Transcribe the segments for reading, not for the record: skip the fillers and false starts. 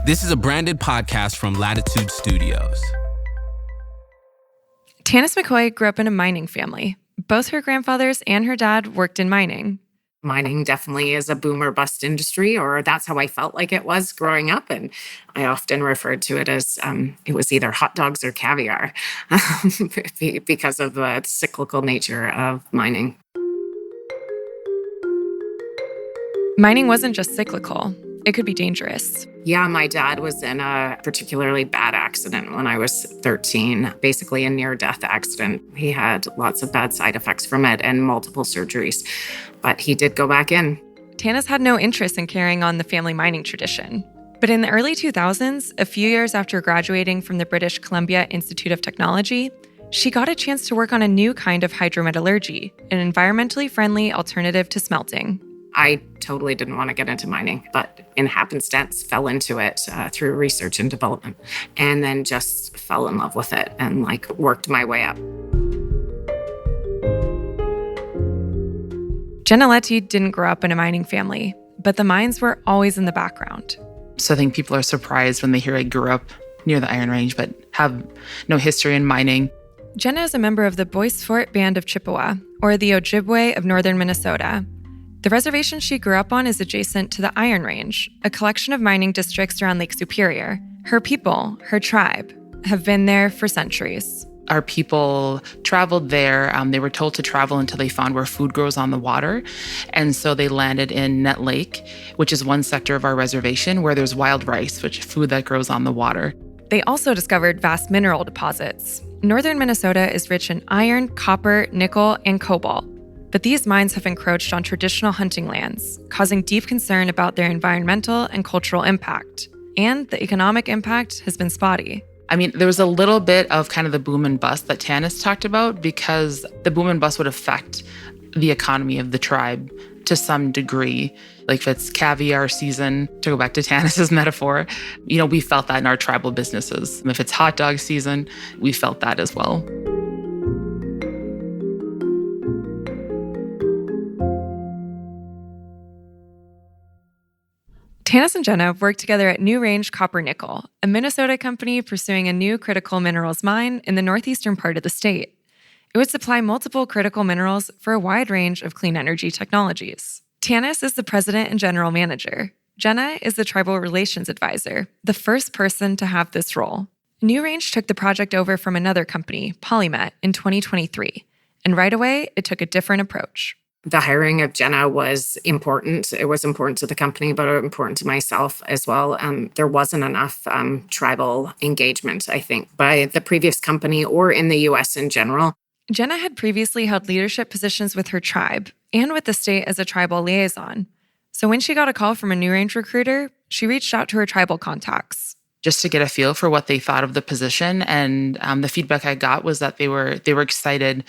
This is a branded podcast from Latitude Studios. Tannice McCoy grew up in a mining family. Both her grandfathers and her dad worked in mining. Mining definitely is a boom or bust industry, or that's how I felt like it was growing up. And I often referred to it as it was either hot dogs or caviar because of the cyclical nature of mining. Mining wasn't just cyclical. It could be dangerous. Yeah, my dad was in a particularly bad accident when I was 13, basically a near-death accident. He had lots of bad side effects from it and multiple surgeries, but he did go back in. Tannice had no interest in carrying on the family mining tradition. But in the early 2000s, a few years after graduating from the British Columbia Institute of Technology, she got a chance to work on a new kind of hydrometallurgy, an environmentally friendly alternative to smelting. I totally didn't want to get into mining, but in happenstance fell into it through research and development, and then just fell in love with it and worked my way up. Jenna Lehti didn't grow up in a mining family, but the mines were always in the background. So I think people are surprised when they hear I grew up near the Iron Range, but have no history in mining. Jenna is a member of the Bois Forte band of Chippewa, or the Ojibwe of northern Minnesota. The reservation she grew up on is adjacent to the Iron Range, a collection of mining districts around Lake Superior. Her people, her tribe, have been there for centuries. Our people traveled there. They were told to travel until they found where food grows on the water. And so they landed in Nett Lake, which is one sector of our reservation where there's wild rice, which is food that grows on the water. They also discovered vast mineral deposits. Northern Minnesota is rich in iron, copper, nickel, and cobalt. But these mines have encroached on traditional hunting lands, causing deep concern about their environmental and cultural impact. And the economic impact has been spotty. I mean, there was a little bit of kind of the boom and bust that Tannice talked about, because the boom and bust would affect the economy of the tribe to some degree. Like if it's caviar season, to go back to Tannice's metaphor, we felt that in our tribal businesses. If it's hot dog season, we felt that as well. Tannice and Jenna worked together at NewRange Copper Nickel, a Minnesota company pursuing a new critical minerals mine in the northeastern part of the state. It would supply multiple critical minerals for a wide range of clean energy technologies. Tannice is the president and general manager. Jenna is the tribal relations advisor, the first person to have this role. NewRange took the project over from another company, PolyMet, in 2023, and right away, it took a different approach. The hiring of Jenna was important. It was important to the company, but important to myself as well. There wasn't enough tribal engagement, I think, by the previous company or in the U.S. in general. Jenna had previously held leadership positions with her tribe and with the state as a tribal liaison. So when she got a call from a NewRange recruiter, she reached out to her tribal contacts, just to get a feel for what they thought of the position. And the feedback I got was that they were excited.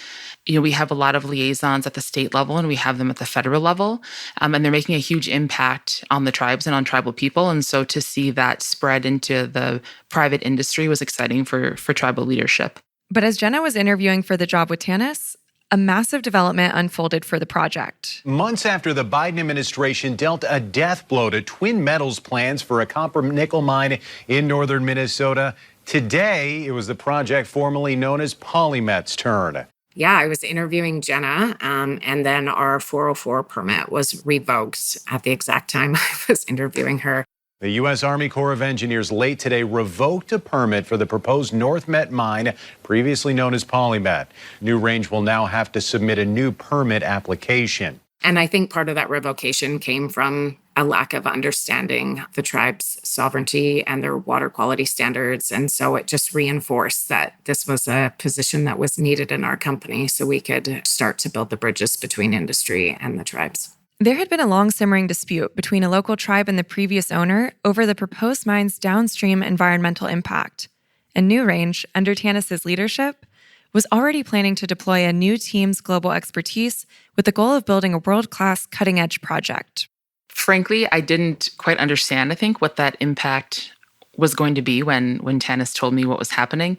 We have a lot of liaisons at the state level and we have them at the federal level. And they're making a huge impact on the tribes and on tribal people. And so to see that spread into the private industry was exciting for tribal leadership. But as Jenna was interviewing for the job with Tannice, a massive development unfolded for the project. Months after the Biden administration dealt a death blow to Twin Metals' plans for a copper nickel mine in northern Minnesota, today it was the project formerly known as PolyMet's turn. Yeah, I was interviewing Jenna, and then our 404 permit was revoked at the exact time I was interviewing her. The U.S. Army Corps of Engineers late today revoked a permit for the proposed NorthMet mine, previously known as PolyMet. NewRange will now have to submit a new permit application. And I think part of that revocation came from a lack of understanding the tribe's sovereignty and their water quality standards. And so it just reinforced that this was a position that was needed in our company so we could start to build the bridges between industry and the tribes. There had been a long simmering dispute between a local tribe and the previous owner over the proposed mine's downstream environmental impact. And NewRange, under Tannice's leadership, was already planning to deploy a new team's global expertise with the goal of building a world-class cutting-edge project. Frankly, I didn't quite understand, I think, what that impact was going to be when Tannice told me what was happening.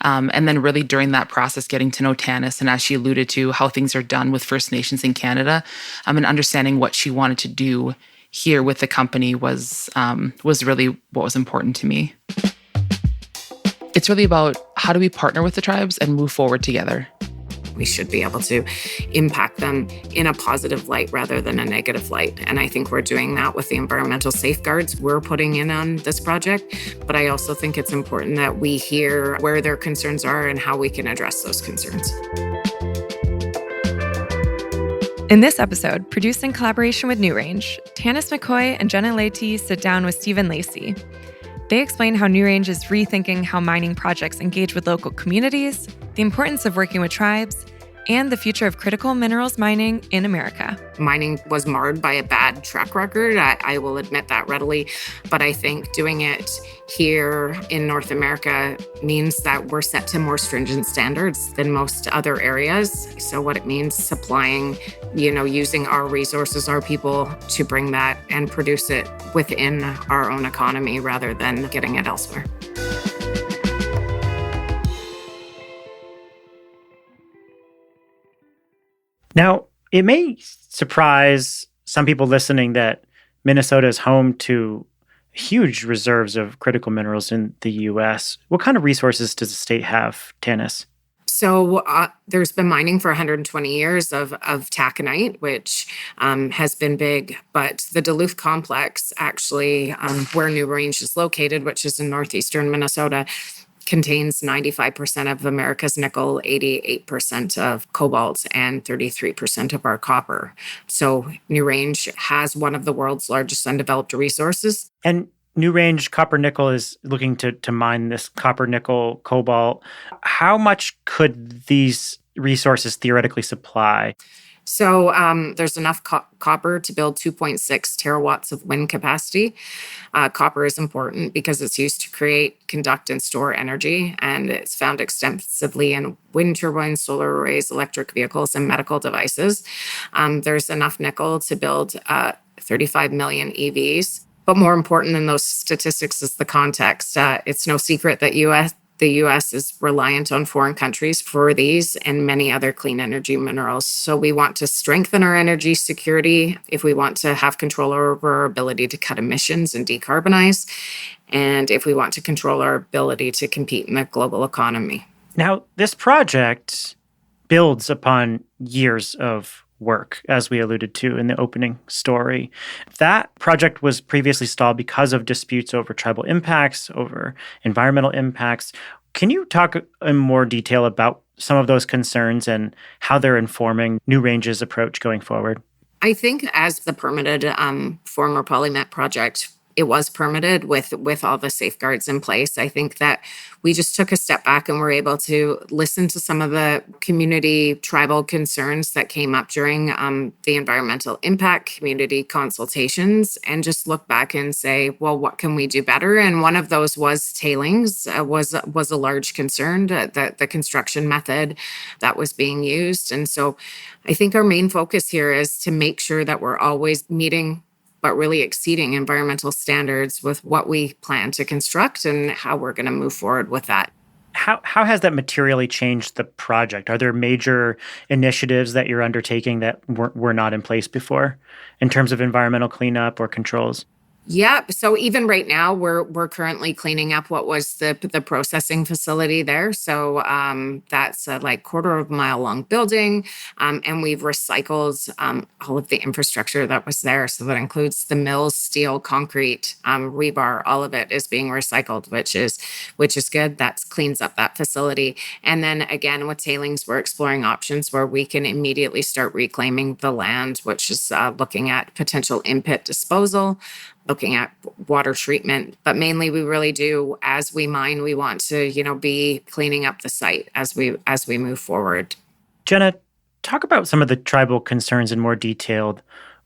And then really during that process, getting to know Tannice, and as she alluded to how things are done with First Nations in Canada, and understanding what she wanted to do here with the company was really what was important to me. It's really about how do we partner with the tribes and move forward together. We should be able to impact them in a positive light rather than a negative light. And I think we're doing that with the environmental safeguards we're putting in on this project. But I also think it's important that we hear where their concerns are and how we can address those concerns. In this episode, produced in collaboration with NewRange, Tannice McCoy and Jenna Lehti sit down with Stephen Lacey. They explain how NewRange is rethinking how mining projects engage with local communities, the importance of working with tribes, and the future of critical minerals mining in America. Mining was marred by a bad track record. I will admit that readily. But I think doing it here in North America means that we're set to more stringent standards than most other areas. So what it means supplying, using our resources, our people to bring that and produce it within our own economy rather than getting it elsewhere. Now, it may surprise some people listening that Minnesota is home to huge reserves of critical minerals in the U.S. What kind of resources does the state have, Tannice? So there's been mining for 120 years of taconite, which has been big. But the Duluth complex, actually, where NewRange is located, which is in northeastern Minnesota, contains 95% of America's nickel, 88% of cobalt, and 33% of our copper. So NewRange has one of the world's largest undeveloped resources. And NewRange Copper Nickel is looking to mine this copper, nickel, cobalt. How much could these resources theoretically supply? So there's enough copper to build 2.6 terawatts of wind capacity. Copper is important because it's used to create, conduct, and store energy, and it's found extensively in wind turbines, solar arrays, electric vehicles, and medical devices. There's enough nickel to build 35 million EVs. But more important than those statistics is the context. It's no secret that the U.S. is reliant on foreign countries for these and many other clean energy minerals. So we want to strengthen our energy security if we want to have control over our ability to cut emissions and decarbonize, and if we want to control our ability to compete in the global economy. Now, this project builds upon years of work, as we alluded to in the opening story. That project was previously stalled because of disputes over tribal impacts, over environmental impacts. Can you talk in more detail about some of those concerns and how they're informing NewRange's approach going forward? I think as the permitted former PolyMet project, it was permitted with all the safeguards in place. I think that we just took a step back and were able to listen to some of the community tribal concerns that came up during the environmental impact community consultations and just look back and say, well, what can we do better? And one of those was tailings was a large concern, the construction method that was being used. And so I think our main focus here is to make sure that we're always meeting but really exceeding environmental standards with what we plan to construct and how we're going to move forward with that. How has that materially changed the project? Are there major initiatives that you're undertaking that were not in place before in terms of environmental cleanup or controls? Yeah. So even right now, we're currently cleaning up what was the processing facility there. So that's a quarter-of-a-mile long building, and we've recycled all of the infrastructure that was there. So that includes the mills, steel, concrete, rebar. All of it is being recycled, which is good. That cleans up that facility. And then again, with tailings, we're exploring options where we can immediately start reclaiming the land, which is looking at potential in-pit disposal, looking at water treatment. But mainly we really do, as we mine, we want to, be cleaning up the site as we move forward. Jenna, talk about some of the tribal concerns in more detail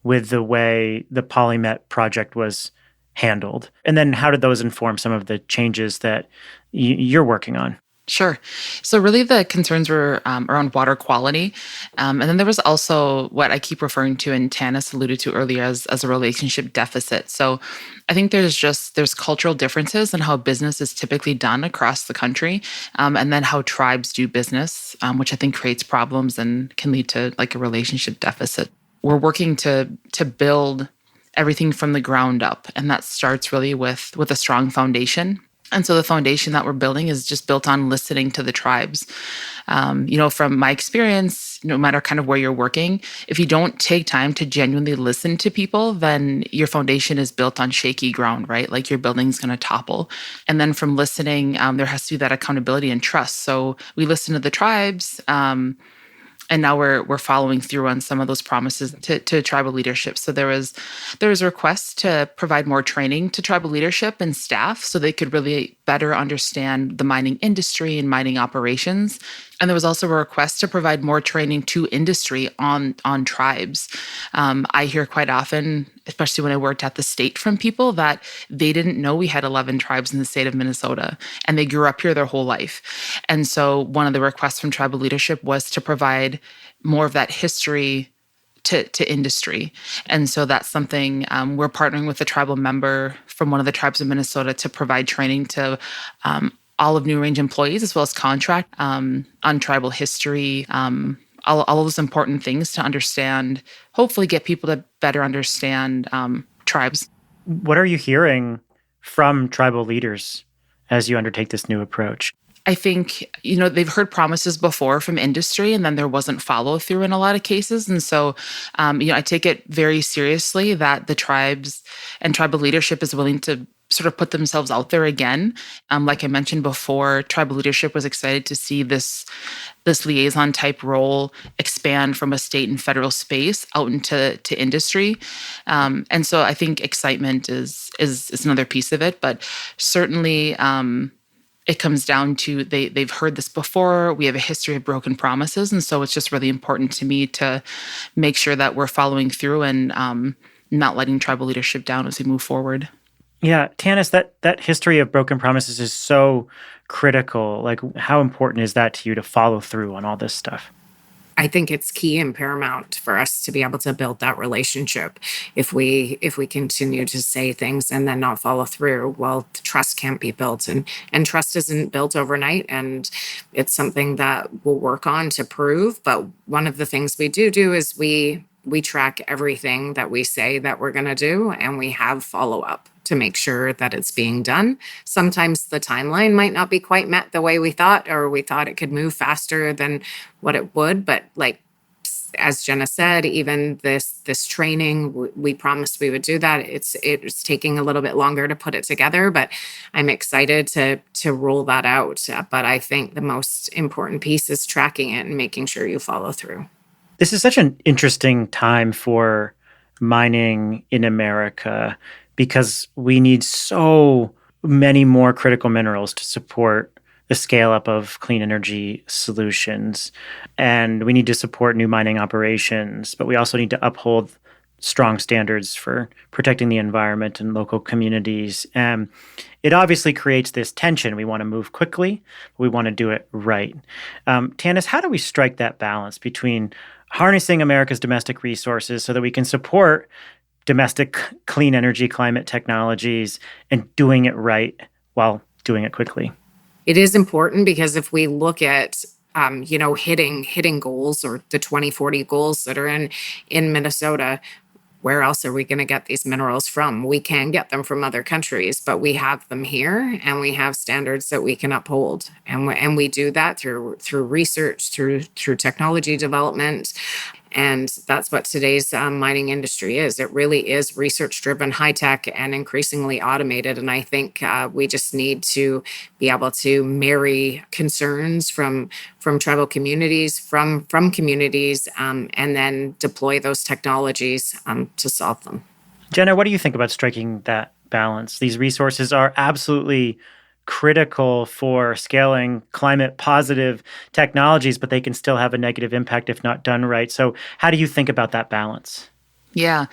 with the way the PolyMet project was handled. And then how did those inform some of the changes that you're working on? Sure. So really the concerns were around water quality. And then there was also what I keep referring to and Tannice alluded to earlier as a relationship deficit. So I think there's cultural differences in how business is typically done across the country, and then how tribes do business, which I think creates problems and can lead to a relationship deficit. We're working to build everything from the ground up. And that starts really with a strong foundation. And so the foundation that we're building is just built on listening to the tribes. From my experience, no matter kind of where you're working, if you don't take time to genuinely listen to people, then your foundation is built on shaky ground, right? Like your building's going to topple. And then from listening, there has to be that accountability and trust. So we listen to the tribes, and now we're following through on some of those promises to tribal leadership. So there was a request to provide more training to tribal leadership and staff so they could really better understand the mining industry and mining operations. And there was also a request to provide more training to industry on tribes. I hear quite often, especially when I worked at the state, from people that they didn't know we had 11 tribes in the state of Minnesota, and they grew up here their whole life. And so one of the requests from tribal leadership was to provide more of that history to industry. And so that's something we're partnering with a tribal member from one of the tribes of Minnesota to provide training to all of NewRange employees, as well as contract on tribal history, all those important things to understand, hopefully get people to better understand tribes. What are you hearing from tribal leaders as you undertake this new approach? I think, they've heard promises before from industry, and then there wasn't follow through in a lot of cases. And so, I take it very seriously that the tribes and tribal leadership is willing to sort of put themselves out there again. Like I mentioned before, tribal leadership was excited to see this liaison type role expand from a state and federal space out into industry. And so I think excitement is another piece of it, but certainly it comes down to they've heard this before. We have a history of broken promises. And so it's just really important to me to make sure that we're following through and not letting tribal leadership down as we move forward. Yeah, Tannice, that history of broken promises is so critical. Like, how important is that to you to follow through on all this stuff? I think it's key and paramount for us to be able to build that relationship. If we continue to say things and then not follow through, well, the trust can't be built, and trust isn't built overnight. And it's something that we'll work on to prove. But one of the things we do is we track everything that we say that we're going to do, and we have follow up to make sure that it's being done. Sometimes the timeline might not be quite met the way we thought, or we thought it could move faster than what it would. But like, as Jenna said, even this training, we promised we would do that. It's taking a little bit longer to put it together, but I'm excited to roll that out. But I think the most important piece is tracking it and making sure you follow through. This is such an interesting time for mining in America because we need so many more critical minerals to support the scale up of clean energy solutions. And we need to support new mining operations, but we also need to uphold strong standards for protecting the environment and local communities. And it obviously creates this tension. We want to move quickly, but we want to do it right. Tannice, how do we strike that balance between harnessing America's domestic resources so that we can support domestic clean energy climate technologies and doing it right while doing it quickly? It is important because if we look at hitting goals, or the 2040 goals that are in Minnesota, where else are we going to get these minerals from? We can get them from other countries, but we have them here, and we have standards that we can uphold. And we do that through research, through technology development. And that's what today's mining industry is. It really is research-driven, high-tech, and increasingly automated. And I think we just need to be able to marry concerns from tribal communities, from communities, and then deploy those technologies to solve them. Jenna, what do you think about striking that balance? These resources are absolutely critical for scaling climate positive technologies, but they can still have a negative impact if not done right. So how do you think about that balance? Yeah,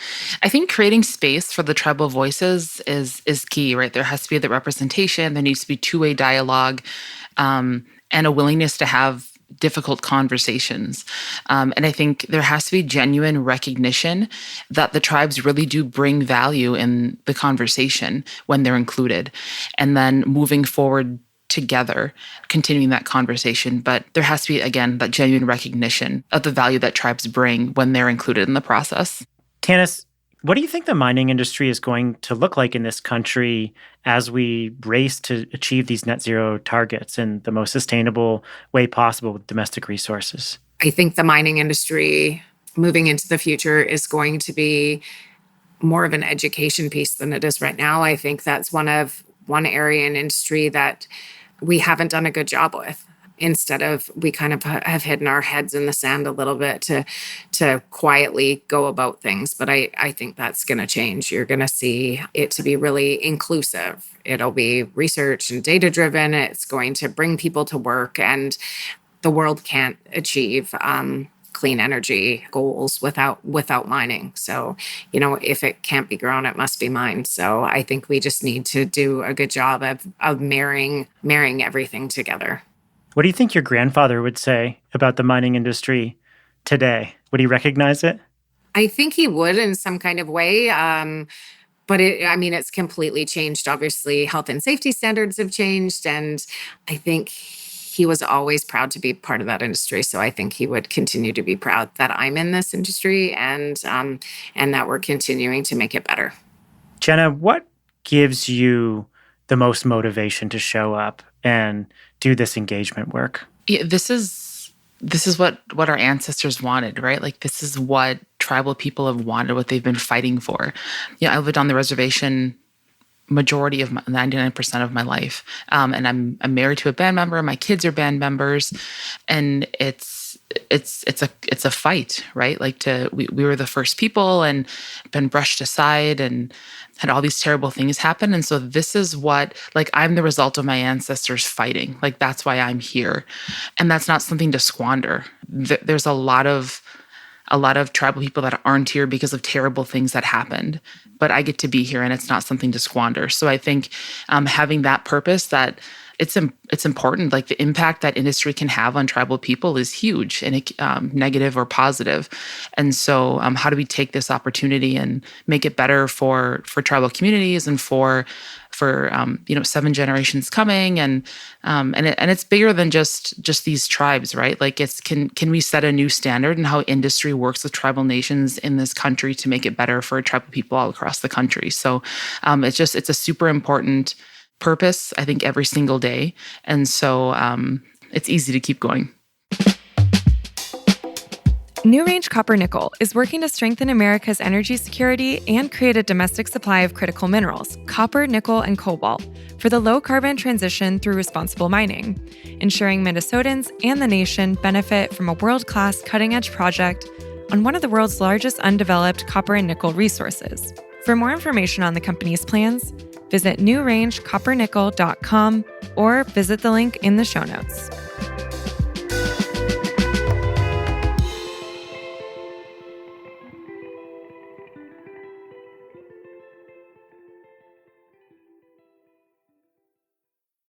I think creating space for the tribal voices is key, right? There has to be the representation. There needs to be two-way dialogue, and a willingness to have difficult conversations. And I think there has to be genuine recognition that the tribes really do bring value in the conversation when they're included. And then moving forward together, continuing that conversation. But there has to be, again, that genuine recognition of the value that tribes bring when they're included in the process. Tannice, What do you think the mining industry is going to look like in this country as we race to achieve these net zero targets in the most sustainable way possible with domestic resources? I think the mining industry moving into the future is going to be more of an education piece than it is right now. I think that's one area in industry that we haven't done a good job with. Instead of, we kind of have hidden our heads in the sand a little bit to quietly go about things. But I think that's going to change. You're going to see it to be really inclusive. It'll be research and data driven. It's going to bring people to work, and the world can't achieve clean energy goals without mining. So, if it can't be grown, it must be mined. So I think we just need to do a good job of marrying everything together. What do you think your grandfather would say about the mining industry today? Would he recognize it? I think he would in some kind of way. But it's completely changed. Obviously, health and safety standards have changed. And I think he was always proud to be part of that industry. So I think he would continue to be proud that I'm in this industry and that we're continuing to make it better. Jenna, what gives you the most motivation to show up and do this engagement work? Yeah, this is what our ancestors wanted, right? Like, this is what tribal people have wanted, what they've been fighting for. I lived on the reservation majority of 99% of my life, and I'm married to a band member. My kids are band members, and it's a fight, right? Like, we were the first people and been brushed aside and had all these terrible things happen. And so this is what, like, I'm the result of my ancestors fighting. Like, that's why I'm here. And that's not something to squander. There's a lot of tribal people that aren't here because of terrible things that happened. But I get to be here, and it's not something to squander. So I think having that purpose, that it's important. Like, the impact that industry can have on tribal people is huge, and negative or positive. And so how do we take this opportunity and make it better for tribal communities and for 7 generations coming, and it's bigger than just these tribes, right? Like, can we set a new standard in how industry works with tribal nations in this country to make it better for tribal people all across the country? So it's a super important purpose, I think, every single day. And so it's easy to keep going. NewRange Copper Nickel is working to strengthen America's energy security and create a domestic supply of critical minerals, copper, nickel, and cobalt, for the low-carbon transition through responsible mining, ensuring Minnesotans and the nation benefit from a world-class cutting-edge project on one of the world's largest undeveloped copper and nickel resources. For more information on the company's plans, visit newrangecoppernickel.com or visit the link in the show notes.